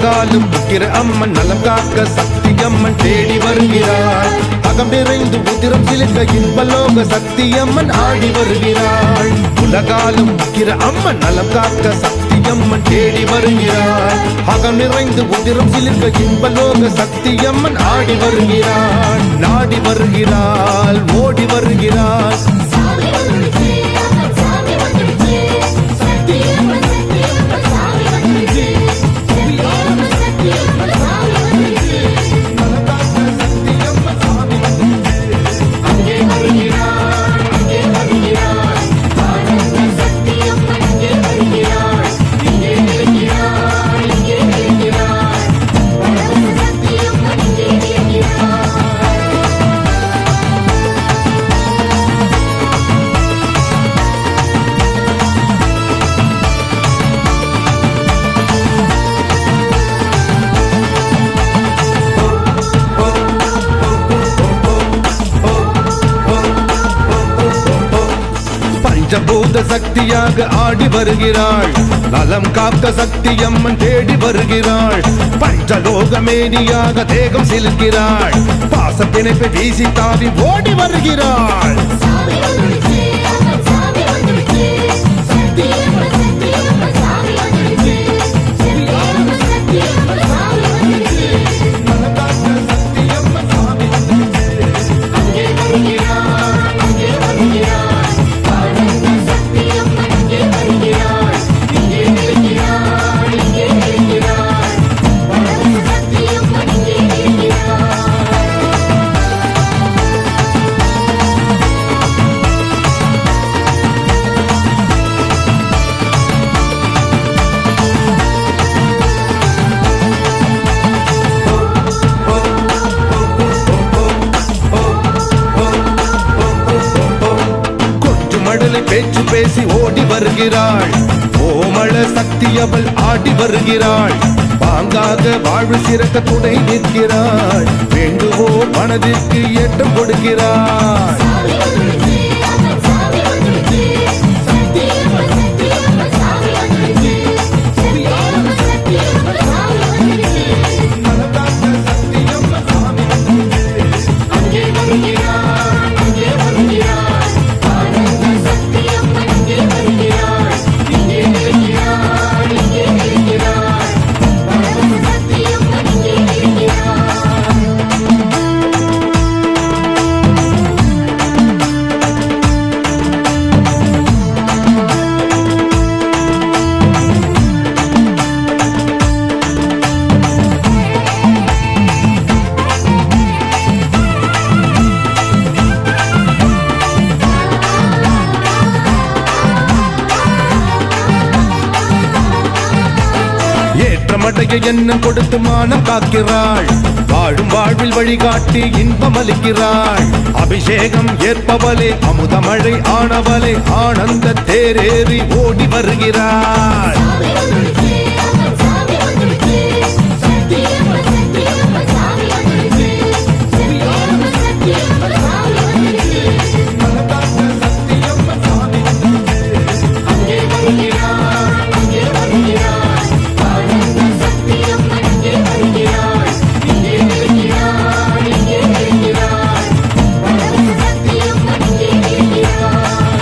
உலகாலும் உக்கிர அம்மன் நலம் காக்க சக்தி அம்மன் தேடி வருகிறாள். அகம் நிறைந்து உதிரம் சிலிர்க்க இன்பலோக சக்தி அம்மன் ஆடி வருகிறாள். உலகாலும் உக்கிர அம்மன் நலம் காக்க சக்தி அம்மன் தேடி வருகிறாள். அகம் நிறைந்து உதிரம் சிலிர்க்க இன்பலோக சக்தி அம்மன் ஆடி வருகிறாள். நாடி வருகிறாள், ஓடி வருகிறாள். பஞ்சபூத சக்தியாக ஆடி வருகிறாள். நலம் காக்க சக்தி அம்மன் தேடி வருகிறாள். பஞ்சலோக மேனியாக தேகம் செலுகிறாள். பாச பிணைப்பை வீசி தாவி ஓடி வருகிறாள். பேச்சு பேசி ஓடி வருகிறாள். கோமள சக்தி அவள் ஆடி வருகிறாள். பாங்காக வாழ்வு சிறக்க துணை நிற்கிறாள். வேண்டுவோர் மனதிற்கு ஏற்றம் கொடுக்கிறாள். மடைய எண்ணம் கொடுத்து மானம் காக்கிறாள். வாழும் வாழ்வில் வழிகாட்டி இன்பம் அளிக்கிறாள். அபிஷேகம் ஏற்பவளே அமுதமழை ஆனவளே ஆனந்த தேரேறி ஓடி வருகிறாள்.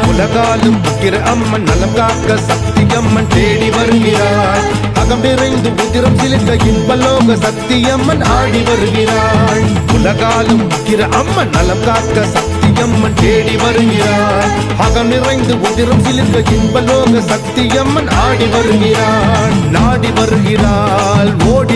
உலகாலும் உக்கிர அம்மன் நலம் காக்க சக்தி அம்மன் தேடி வருகிறாள். அகம் நிறைந்து உதிரம் சிலிர்க்க இன்பலோக சக்தி அம்மன் ஆடி வருகிறாள். உலகாலும் உக்கிர அம்மன் நலம் காக்க சக்தி அம்மன் தேடி வருகிறாள். அகம் நிறைந்து உதிரம் சிலிர்க்க இன்பலோக சக்தி அம்மன் ஆடி வருகிறாள். நாடி வருகிறாள், ஓடி